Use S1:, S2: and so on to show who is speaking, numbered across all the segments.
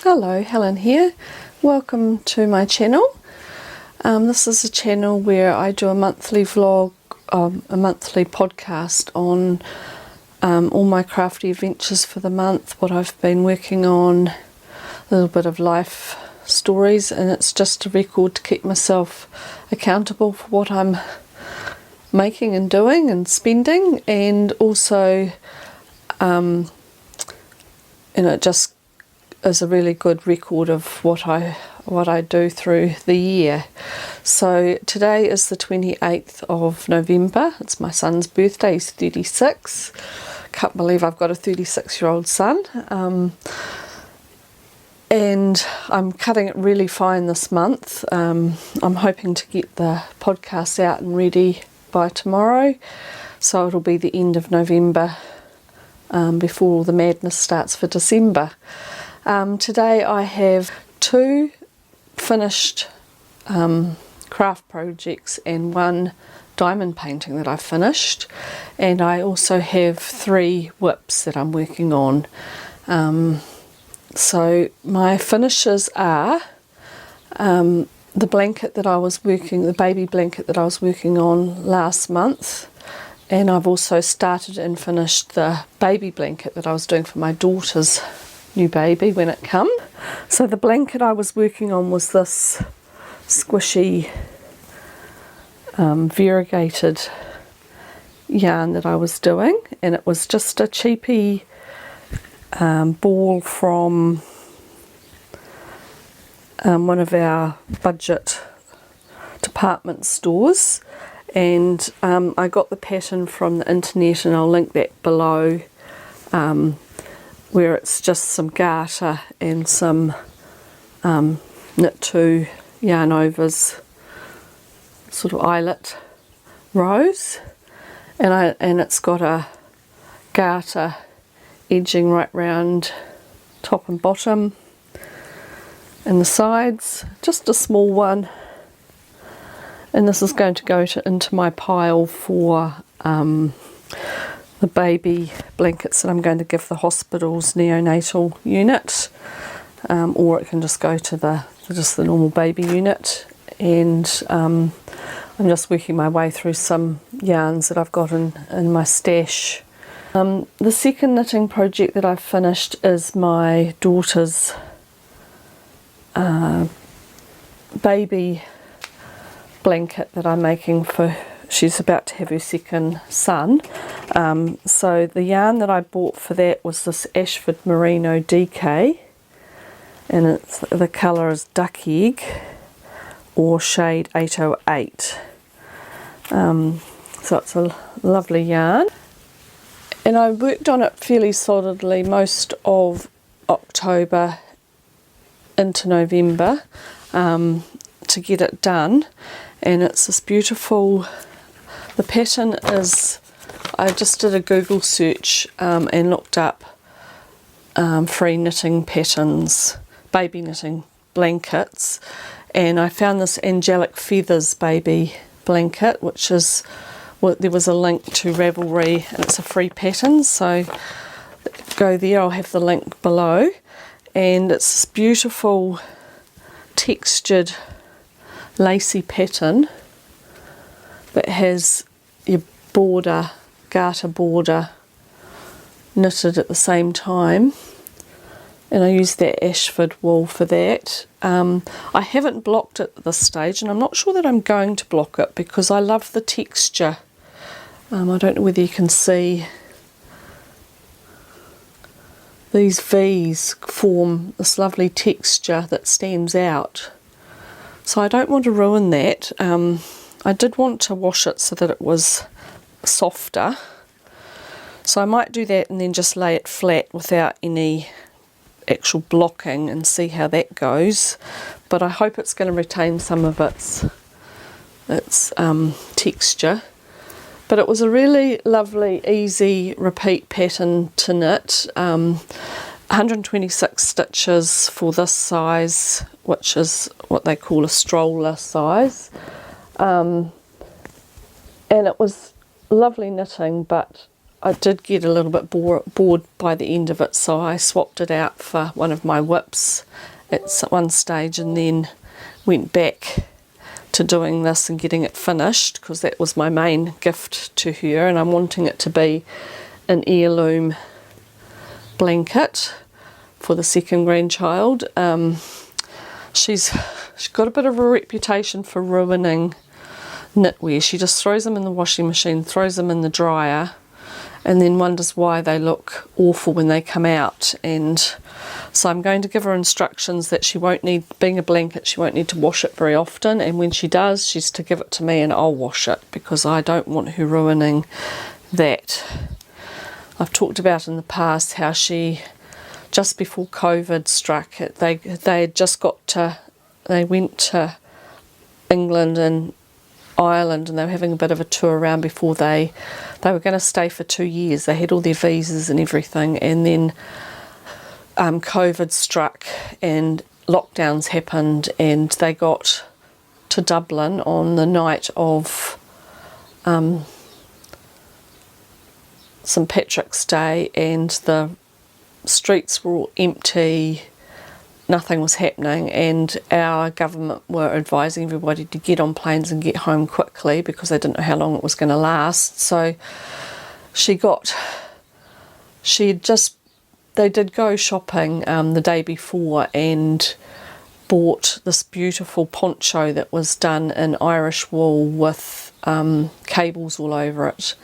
S1: Hello, Helen here. Welcome to my channel. This is a channel where I do a monthly vlog, a monthly podcast on all my crafty adventures for the month, what I've been working on, a little bit of life stories, and it's just a record to keep myself accountable for what I'm making and doing and spending, and also it just is a really good record of what I do through the year. So today is the 28th of November. It's my son's birthday. He's 36. Can't believe I've got a 36-year-old son. And I'm cutting it really fine this month. I'm hoping to get the podcast out and ready by tomorrow, so it'll be the end of November before all the madness starts for December. Today I have two finished craft projects and one diamond painting that I finished, and I also have 3 whips that I'm working on. So my finishes are the blanket that I was working, the baby blanket that I was working on last month, and I've also started and finished the baby blanket that I was doing for my daughter's new baby when it come. So the blanket I was working on was this squishy variegated yarn that I was doing, and it was just a cheapy ball from one of our budget department stores, and I got the pattern from the internet, and I'll link that below, where it's just some garter and some knit 2 yarn overs, sort of eyelet rows, and it's got a garter edging right round top and bottom and the sides, just a small one. And this is going to go into my pile for the baby blankets that I'm going to give the hospital's neonatal unit, or it can just go to the normal baby unit. And I'm just working my way through some yarns that I've got in my stash. The second knitting project that I've finished is my daughter's baby blanket that I'm making for, she's about to have her second son. So the yarn that I bought for that was this Ashford Merino DK, and the colour is Duckegg or shade 808. So it's a lovely yarn, and I worked on it fairly solidly most of October into November to get it done. And it's this beautiful, the pattern is, I just did a Google search and looked up free knitting patterns, baby knitting blankets, and I found this Angelic Feathers baby blanket, which is, well, there was a link to Ravelry, and it's a free pattern, so go there, I'll have the link below. And it's this beautiful textured lacy pattern that has your border, garter border, knitted at the same time, and I used that Ashford wool for that. I haven't blocked it at this stage, and I'm not sure that I'm going to block it because I love the texture. I don't know whether you can see, these V's form this lovely texture that stands out. So I don't want to ruin that. I did want to wash it so that it was softer. So I might do that and then just lay it flat without any actual blocking and see how that goes. But I hope it's going to retain some of its texture. But it was a really lovely, easy repeat pattern to knit. 126 stitches for this size, which is what they call a stroller size. And it was lovely knitting, but I did get a little bit bored by the end of it, so I swapped it out for one of my whips at one stage, and then went back to doing this and getting it finished, because that was my main gift to her, and I'm wanting it to be an heirloom blanket for the second grandchild. She's got a bit of a reputation for ruining knitwear. She just throws them in the washing machine, throws them in the dryer, and then wonders why they look awful when they come out. And so I'm going to give her instructions that she won't need, being a blanket, she won't need to wash it very often, and when she does, she's to give it to me and I'll wash it, because I don't want her ruining that. I've talked about in the past how she, just before COVID struck, they had just they went to England and Ireland, and they were having a bit of a tour around before they were going to stay for 2 years. They had all their visas and everything, and then COVID struck and lockdowns happened, and they got to Dublin on the night of St Patrick's Day, and the streets were all empty, nothing was happening, and our government were advising everybody to get on planes and get home quickly because they didn't know how long it was going to last. So they did go shopping the day before and bought this beautiful poncho that was done in Irish wool with cables all over it.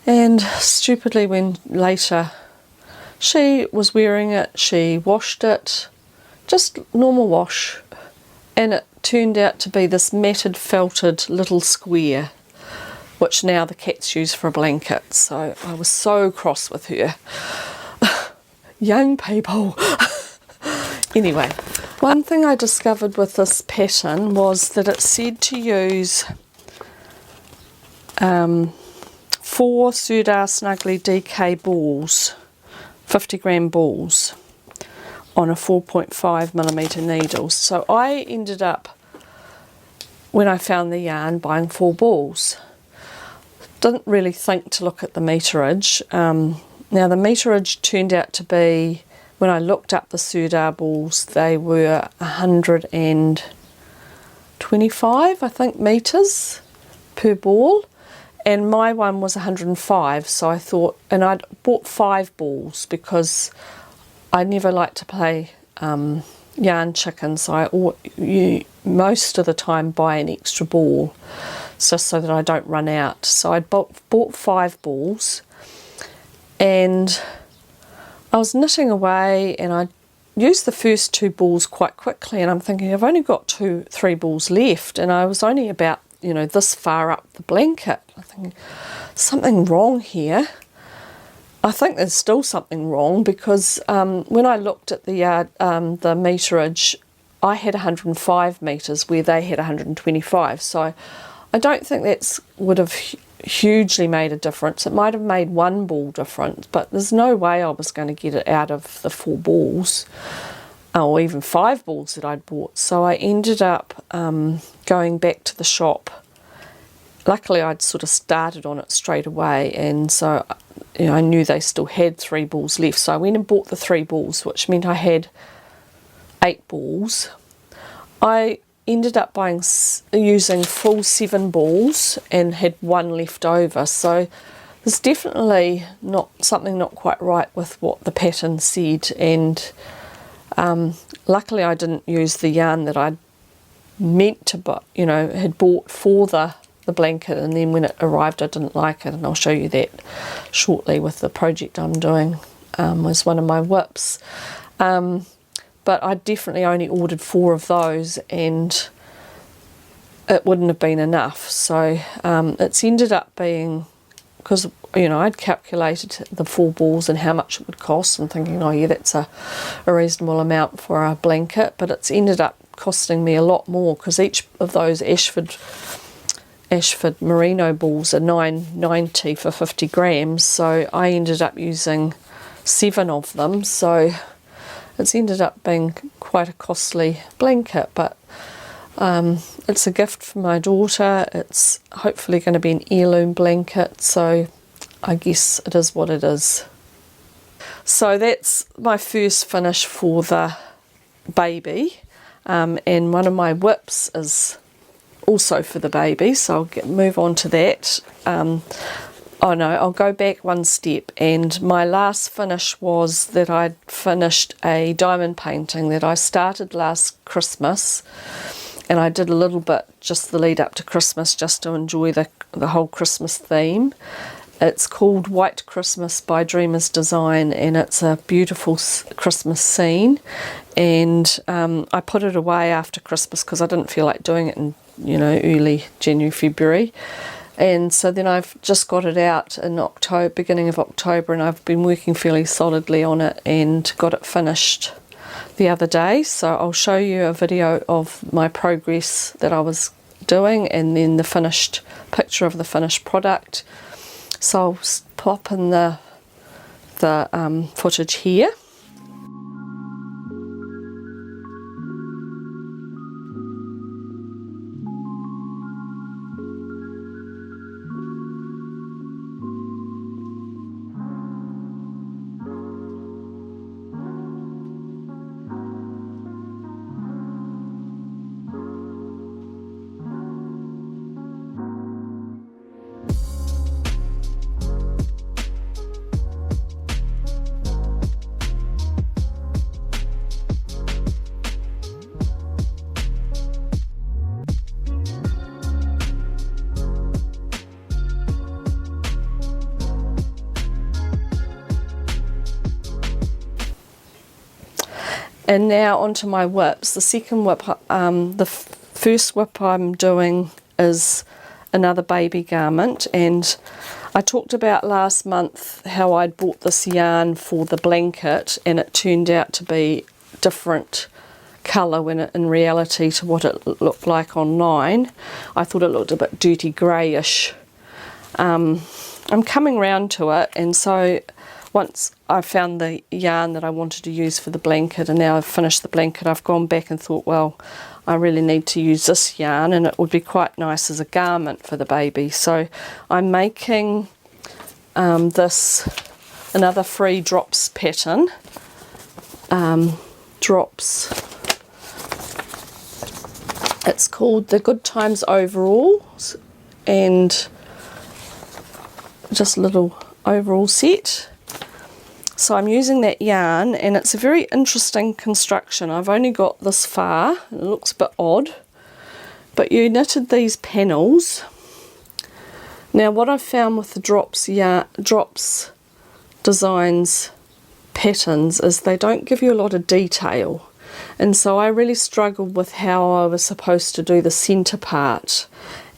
S1: And stupidly, when later she was wearing it, she washed it, just normal wash, and it turned out to be this matted, felted little square, which now the cats use for a blanket. So I was so cross with her. Young people. Anyway, one thing I discovered with this pattern was that it said to use 4 Sudar Snuggly DK balls, 50-gram balls, on a 4.5mm needle. So I ended up, when I found the yarn, buying 4 balls. Didn't really think to look at the meterage. Now the meterage turned out to be, when I looked up the Sudar balls, they were 125, I think, meters per ball, and my one was 105. So I thought, and I'd bought 5 balls because I never like to play yarn chicken, so I most of the time buy an extra ball just so that I don't run out. So I bought 5 balls, and I was knitting away, and I used the first 2 balls quite quickly, and I'm thinking I've only got 3 balls left, and I was only about, this far up the blanket. I'm thinking something wrong here. I think there's still something wrong, because when I looked at the meterage, I had 105 metres where they had 125. So I don't think that would have hugely made a difference. It might have made 1 ball difference, but there's no way I was going to get it out of the 4 balls, or even 5 balls that I'd bought. So I ended up going back to the shop. Luckily, I'd sort of started on it straight away, and so I knew they still had 3 balls left. So I went and bought the 3 balls, which meant I had 8 balls. I ended up using full 7 balls and had 1 left over. So there's definitely something not quite right with what the pattern said, and luckily I didn't use the yarn that I'd meant to, but had bought for the blanket, and then when it arrived I didn't like it, and I'll show you that shortly with the project I'm doing. Was one of my whips, but I definitely only ordered 4 of those, and it wouldn't have been enough. So it's ended up being, because I'd calculated the 4 balls and how much it would cost, and thinking, oh yeah, that's a reasonable amount for a blanket, but it's ended up costing me a lot more, because each of those Ashford Merino balls are $9.90 for 50 grams, so I ended up using 7 of them. So it's ended up being quite a costly blanket, but it's a gift for my daughter. It's hopefully going to be an heirloom blanket, so I guess it is what it is. So that's my first finish for the baby, and one of my whips is also for the baby, so I'll move on to that. Oh no, I'll go back one step, and my last finish was that I'd finished a diamond painting that I started last Christmas, and I did a little bit just the lead up to Christmas just to enjoy the whole Christmas theme. It's called White Christmas by Dreamers Design, and it's a beautiful Christmas scene, and I put it away after Christmas because I didn't feel like doing it in, you know, early January, February. And so then I've just got it out in October, beginning of October, and I've been working fairly solidly on it and got it finished the other day. So I'll show you a video of my progress that I was doing, and then the finished picture of the finished product. So I'll pop in the footage here. And now onto my whips. The second whip, the first whip I'm doing is another baby garment, and I talked about last month how I'd bought this yarn for the blanket, and it turned out to be different colour when in reality to what it looked like online. I thought it looked a bit dirty greyish. I'm coming round to it, and so once I found the yarn that I wanted to use for the blanket, and now I've finished the blanket, I've gone back and thought, well, I really need to use this yarn, and it would be quite nice as a garment for the baby. So I'm making this another free drops pattern. Drops. It's called the Good Times Overalls, and just a little overall set. So I'm using that yarn, and it's a very interesting construction. I've only got this far, and it looks a bit odd, but you knitted these panels. Now what I've found with the drops designs patterns is they don't give you a lot of detail, and so I really struggled with how I was supposed to do the centre part,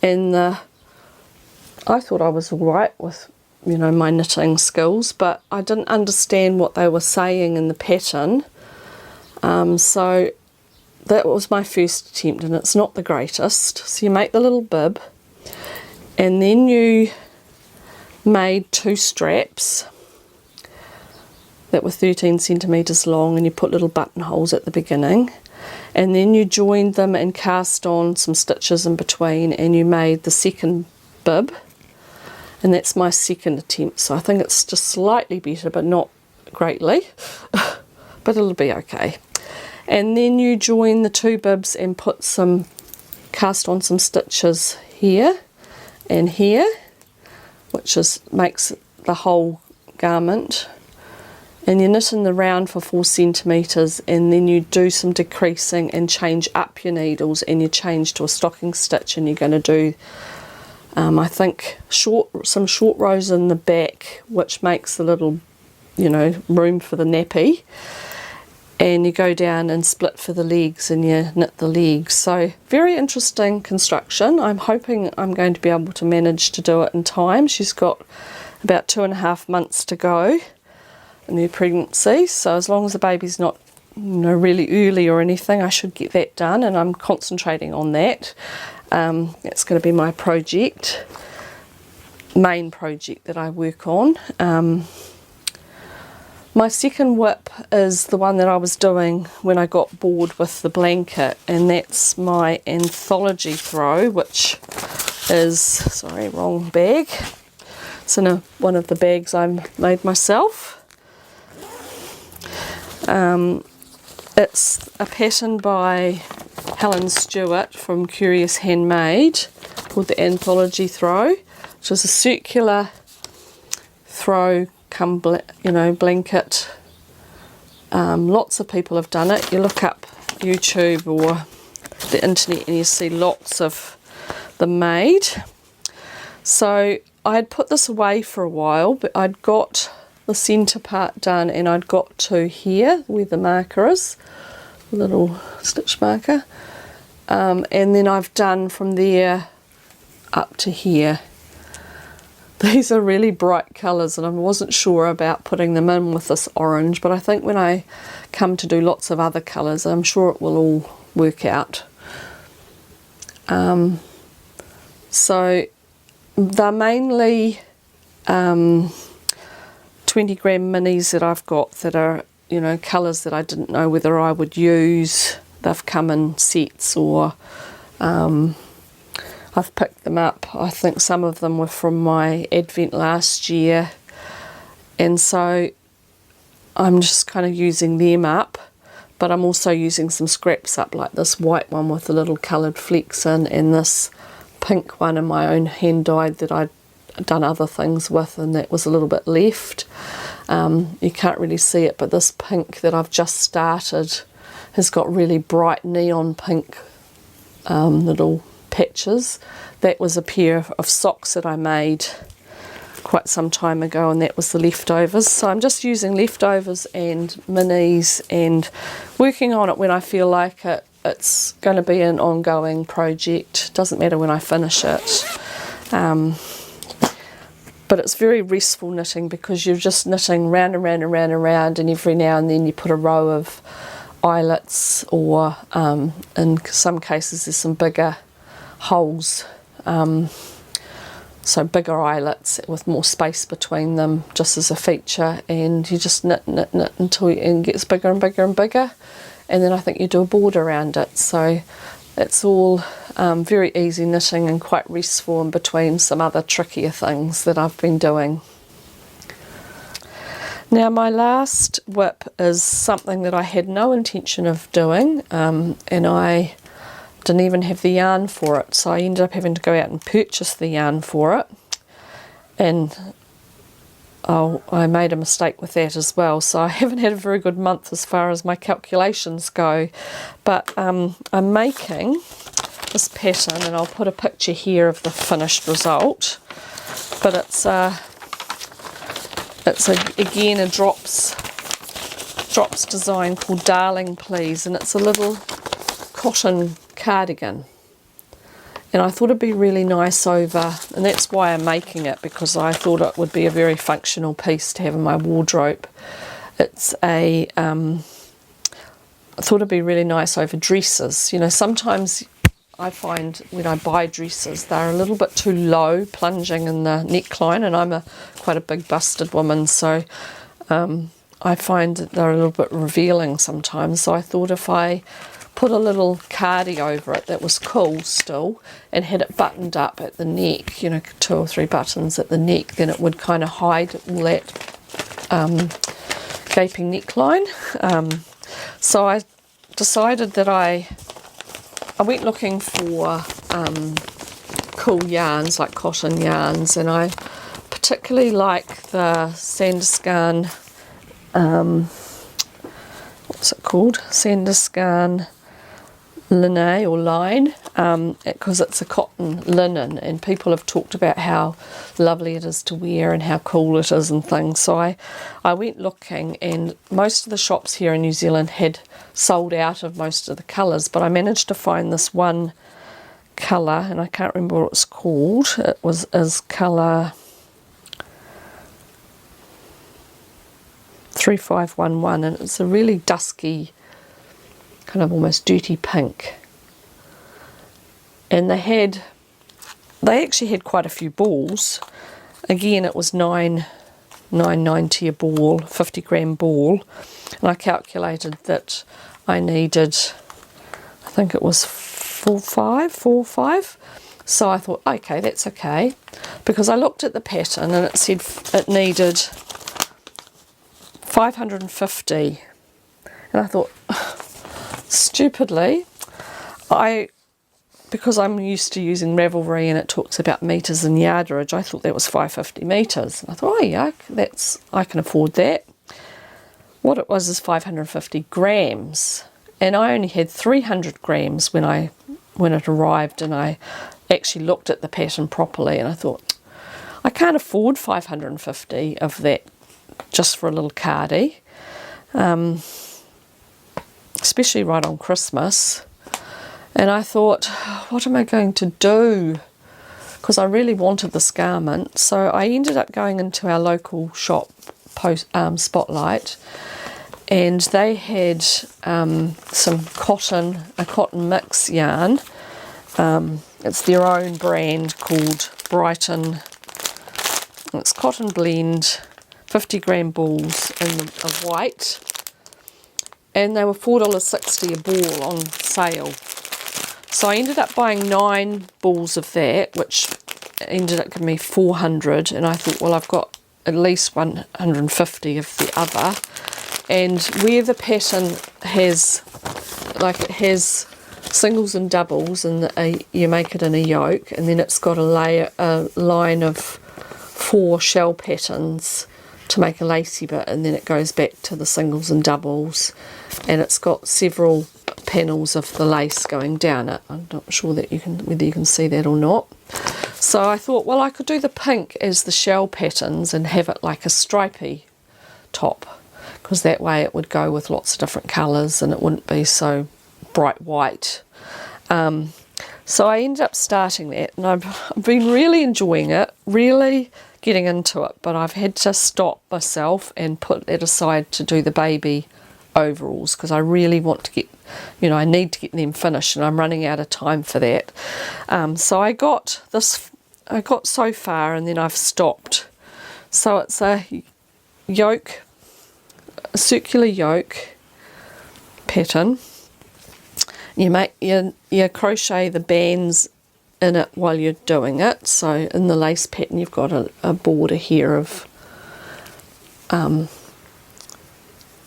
S1: and I thought I was alright with, you know, my knitting skills, but I didn't understand what they were saying in the pattern. So that was my first attempt, and it's not the greatest. So you make the little bib, and then you made 2 straps that were 13 centimetres long, and you put little buttonholes at the beginning, and then you joined them and cast on some stitches in between, and you made the second bib. And that's my second attempt, so I think it's just slightly better, but not greatly, but it'll be okay. And then you join the 2 bibs and cast on some stitches here and here, which makes the whole garment. And you knit in the round for 4 centimetres, and then you do some decreasing and change up your needles, and you change to a stocking stitch, and you're going to do I think some short rows in the back, which makes a little, you know, room for the nappy, and you go down and split for the legs, and you knit the legs. So very interesting construction. I'm hoping I'm going to be able to manage to do it in time. She's got about 2.5 months to go in her pregnancy, so as long as the baby's not, you know, really early or anything, I should get that done, and I'm concentrating on that. It's going to be my main project that I work on. My second whip is the one that I was doing when I got bored with the blanket, and that's my Anthology throw, which is, sorry, wrong bag. It's in one of the bags I made myself. It's a pattern by Helen Stewart from Curious Handmade called the Anthology throw, which is a circular throw come blanket. Lots of people have done it. You look up YouTube or the internet and you see lots of them made. So I had put this away for a while, but I'd got the centre part done and I'd got to here where the marker is, the little stitch marker, and then I've done from there up to here. These are really bright colours and I wasn't sure about putting them in with this orange, but I think when I come to do lots of other colours I'm sure it will all work out. So they're mainly 20 gram minis that I've got that are, you know, colours that I didn't know whether I would use. They've come in sets or I've picked them up. I think some of them were from my advent last year, and so I'm just kind of using them up, but I'm also using some scraps up, like this white one with the little coloured flecks in, and this pink one in my own hand dyed that I'd done other things with, and that was a little bit left. You can't really see it, but this pink that I've just started has got really bright neon pink little patches. That was a pair of socks that I made quite some time ago, and that was the leftovers. So I'm just using leftovers and minis and working on it when I feel like it's going to be an ongoing project. Doesn't matter when I finish it. But it's very restful knitting because you're just knitting round and round and round and round, and every now and then you put a row of eyelets, or in some cases there's some bigger holes, so bigger eyelets with more space between them just as a feature, and you just knit until it gets bigger and bigger and bigger, and then I think you do a border around it. So it's all very easy knitting and quite restful in between some other trickier things that I've been doing. Now my last whip is something that I had no intention of doing, and I didn't even have the yarn for it, so I ended up having to go out and purchase the yarn for it, and I made a mistake with that as well, so I haven't had a very good month as far as my calculations go. But I'm making this pattern, and I'll put a picture here of the finished result, but it's again a drops design called Darling Please, and it's a little cotton cardigan, and I thought it'd be really nice over, and that's why I'm making it, because I thought it would be a very functional piece to have in my wardrobe. It's I thought it'd be really nice over dresses. You know, sometimes I find when I buy dresses they're a little bit too low, plunging in the neckline, and I'm quite a big busted woman, so I find that they're a little bit revealing sometimes. So I thought if I put a little cardi over it that was cool still and had it buttoned up at the neck, you know, 2 or 3 buttons at the neck, then it would kind of hide all that gaping neckline. So I decided that I went looking for cool yarns, like cotton yarns, and I particularly like the Sandnes Garne, what's it called? Sandnes Garne Linne or line, because it's a cotton linen, and people have talked about how lovely it is to wear and how cool it is and things. So I went looking, and most of the shops here in New Zealand had sold out of most of the colours, but I managed to find this one colour, and I can't remember what it's called. It is colour 3511, and it's a really dusky, kind of almost dirty pink. And they actually had quite a few balls. Again, it was $9.90 a ball, 50 gram ball, and I calculated that I needed, I think it was 4 or 5. So I thought, okay, that's okay, because I looked at the pattern and it said it needed 550, and I thought, stupidly, because I'm used to using Ravelry and it talks about metres and yardage, I thought that was 550 metres. And I thought, oh yeah, I can afford that. What it was is 550 grams, and I only had 300 grams when it arrived, and I actually looked at the pattern properly, and I thought, I can't afford 550 of that just for a little cardie, especially right on Christmas. And I thought, what am I going to do? Because I really wanted this garment. So I ended up going into our local shop, Spotlight, and they had some a cotton mix yarn. It's their own brand called Brighton. It's cotton blend, 50 gram balls of white, and they were $4.60 a ball on sale. So I ended up buying 9 balls of that, which ended up giving me 400, and I thought, well, I've got at least 150 of the other. And where the pattern has, it has singles and doubles, and you make it in a yoke, and then it's got a line of 4 shell patterns to make a lacy bit, and then it goes back to the singles and doubles, and it's got several panels of the lace going down it. I'm not sure that whether you can see that or not. So I thought, well, I could do the pink as the shell patterns and have it like a stripy top, because that way it would go with lots of different colours and it wouldn't be so bright white. So I ended up starting that, and I've been really enjoying it, really getting into it, but I've had to stop myself and put that aside to do the baby overalls, because I really want to get, I need to get them finished, and I'm running out of time for that. So I got so far, and then I've stopped. So it's a yoke, a circular yoke pattern. You crochet the bands in it while you're doing it. So in the lace pattern, you've got a border here of I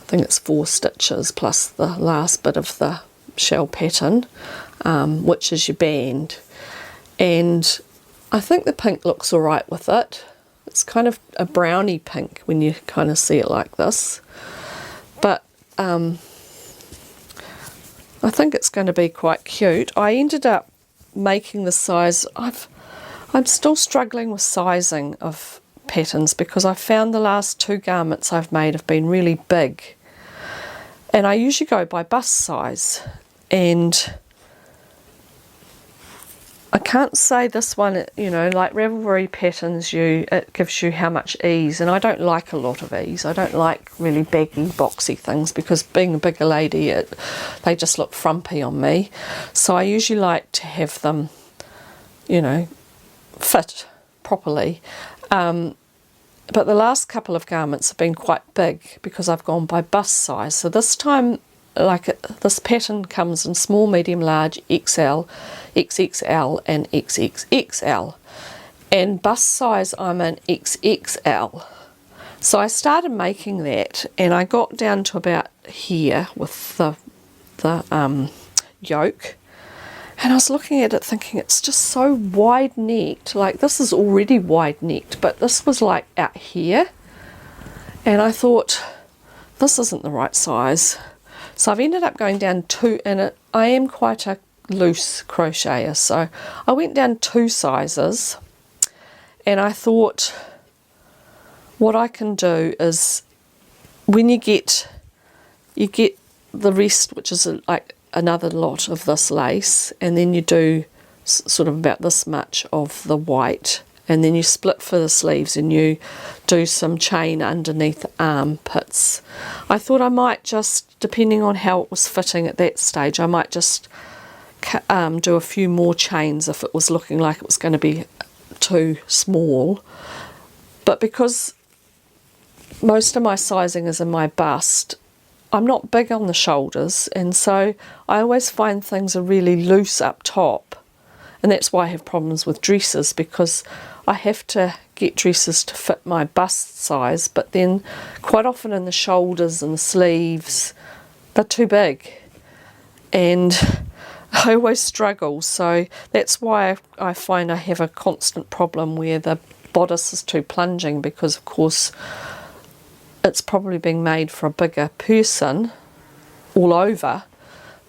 S1: think it's 4 stitches plus the last bit of the shell pattern, which is your band. And I think the pink looks alright with it. It's kind of a browny pink when you kind of see it like this, but I think it's going to be quite cute. I ended up making the size. I'm still struggling with sizing of patterns, because I found the last 2 garments I've made have been really big, and I usually go by bust size, and I can't say this one, like Ravelry patterns, it gives you how much ease, and I don't like a lot of ease. I don't like really baggy, boxy things, because being a bigger lady, they just look frumpy on me. So I usually like to have them, fit properly. But the last couple of garments have been quite big because I've gone by bust size. So this time, this pattern comes in small, medium, large, XL, XXL and XXXL. And bust size, I'm in XXL. So I started making that, and I got down to about here with the yoke. And I was looking at it thinking, it's just so wide-necked. Like, this is already wide-necked, but this was like out here. And I thought, this isn't the right size. So I've ended up going down 2, and I am quite a loose crocheter. So I went down 2 sizes, and I thought, what I can do is, when you get the rest, which is like another lot of this lace, and then you do sort of about this much of the white, and then you split for the sleeves and you do some chain underneath the armpits. I thought I might just, depending on how it was fitting at that stage, I might just do a few more chains if it was looking like it was going to be too small. But because most of my sizing is in my bust, I'm not big on the shoulders, and so I always find things are really loose up top, And that's why I have problems with dresses, because I have to get dresses to fit my bust size, but then quite often in the shoulders and the sleeves, they're too big. And I always struggle, so that's why I find I have a constant problem where the bodice is too plunging, because of course it's probably being made for a bigger person all over,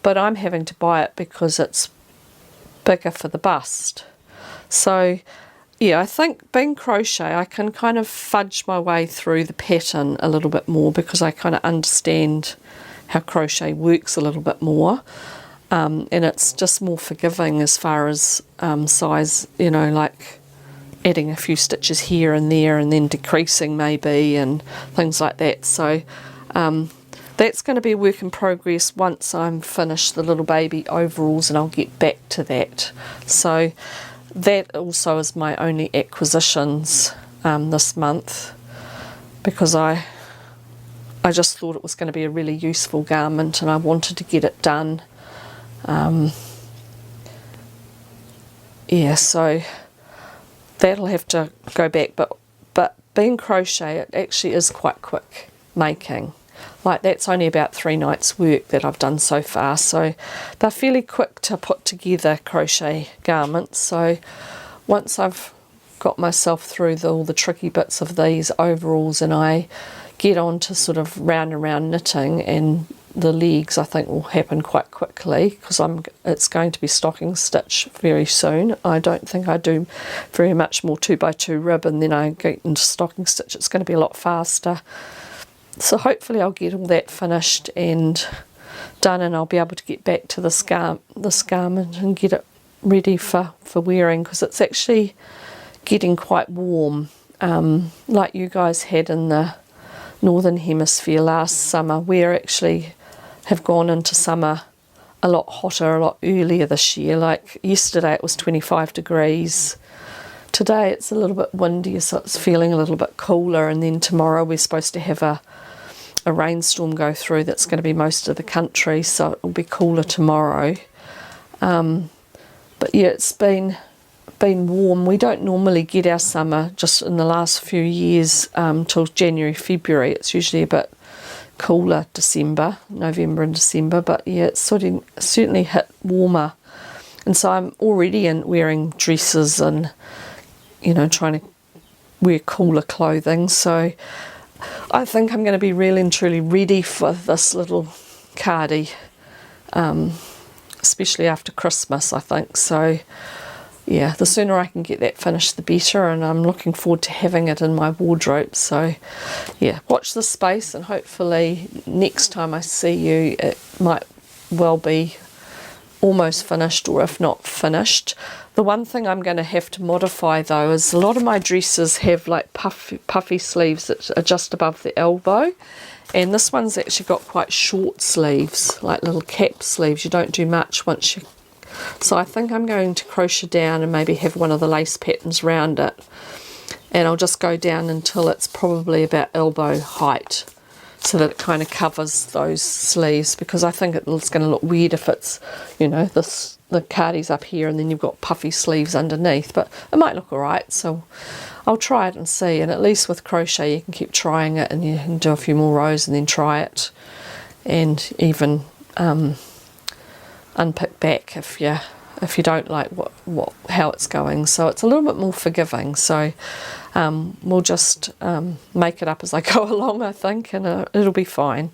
S1: but I'm having to buy it because it's bigger for the bust. So yeah, I think being crochet, I can kind of fudge my way through the pattern a little bit more, because I kind of understand how crochet works a little bit more. And it's just more forgiving as far as size, you know, like adding a few stitches here and there and then decreasing maybe and things like that. So that's going to be a work in progress once I'm finished the little baby overalls, and I'll get back to that. So that also is my only acquisitions this month, because I just thought it was going to be a really useful garment and I wanted to get it done. Yeah, so that'll have to go back, but being crochet, it actually is quite quick making. Like, that's only about 3 nights work that I've done so far, so they're fairly quick to put together, crochet garments. So once I've got myself through all the tricky bits of these overalls and I get on to sort of round and round knitting, and the legs I think will happen quite quickly, because it's going to be stocking stitch very soon. I don't think I do very much more 2x2 rib and then I get into stocking stitch. It's going to be a lot faster. So hopefully I'll get all that finished and done, and I'll be able to get back to this garment and get it ready for wearing, because it's actually getting quite warm, like you guys had in the Northern Hemisphere last summer. We actually have gone into summer a lot hotter, a lot earlier this year. Like yesterday it was 25 degrees. Today it's a little bit windy, so it's feeling a little bit cooler, and then tomorrow we're supposed to have a rainstorm go through that's going to be most of the country, so it'll be cooler tomorrow. But yeah, it's been warm. We don't normally get our summer just in the last few years till January, February. It's usually a bit cooler November and December, but yeah, it's certainly hit warmer, and so I'm already wearing dresses and, you know, trying to wear cooler clothing. So I think I'm going to be really and truly ready for this little cardi, especially after Christmas, I think. So yeah, the sooner I can get that finished, the better, and I'm looking forward to having it in my wardrobe. So yeah, watch this space, and hopefully next time I see you it might well be almost finished, or if not finished. The one thing I'm going to have to modify though is a lot of my dresses have like puffy sleeves that are just above the elbow, and this one's actually got quite short sleeves, like little cap sleeves. You don't do much once you... So I think I'm going to crochet down and maybe have one of the lace patterns round it, and I'll just go down until it's probably about elbow height, so that it kind of covers those sleeves, because I think it's going to look weird if it's, you know, the cardi's up here and then you've got puffy sleeves underneath, but it might look alright. So I'll try it and see, and at least with crochet you can keep trying it, and you can do a few more rows and then try it, and even unpick back if you don't like how it's going. So it's a little bit more forgiving. So we'll just make it up as I go along, I think, and it'll be fine.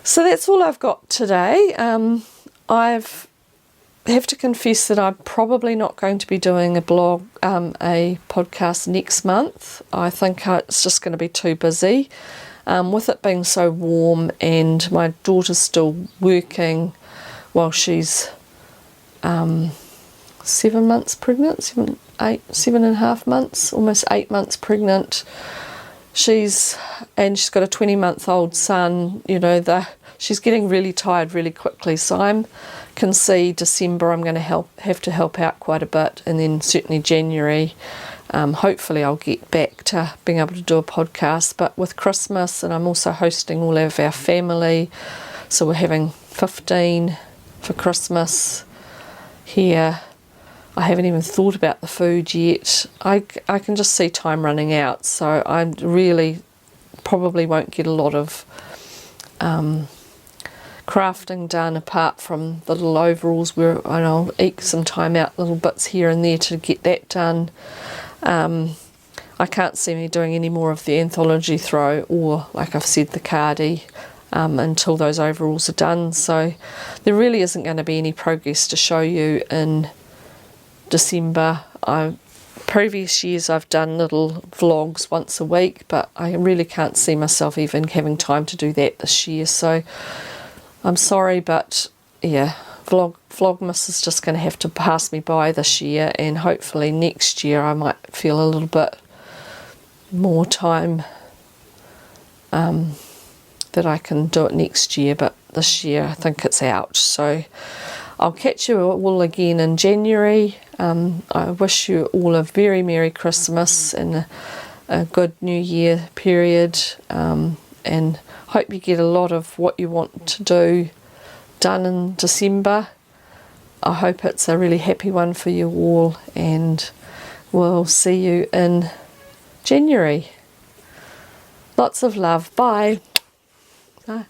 S1: So that's all I've got today. I have to confess that I'm probably not going to be doing a podcast next month. I think it's just going to be too busy. With it being so warm and my daughter's still working while she's 7 months pregnant, 7.5 months, almost 8 months pregnant. She's got a 20-month-old son. You know, she's getting really tired really quickly. So I can see December I'm going to have to help out quite a bit, and then certainly January. Hopefully I'll get back to being able to do a podcast. But with Christmas, and I'm also hosting all of our family, so we're having 15 for Christmas here. I haven't even thought about the food yet. I can just see time running out, so I really probably won't get a lot of crafting done apart from the little overalls where I'll eke some time out, little bits here and there to get that done. I can't see me doing any more of the Anthology throw or, like I've said, the Cardi until those overalls are done. So there really isn't going to be any progress to show you in December. Previous years I've done little vlogs once a week, but I really can't see myself even having time to do that this year. So I'm sorry, but yeah, Vlogmas is just going to have to pass me by this year, and hopefully next year I might feel a little bit more time that I can do it next year, but this year I think it's out. So I'll catch you all again in January. I wish you all a very Merry Christmas and a good New Year period, and hope you get a lot of what you want to do done in December. I hope it's a really happy one for you all, and we'll see you in January. Lots of love. Bye. Bye.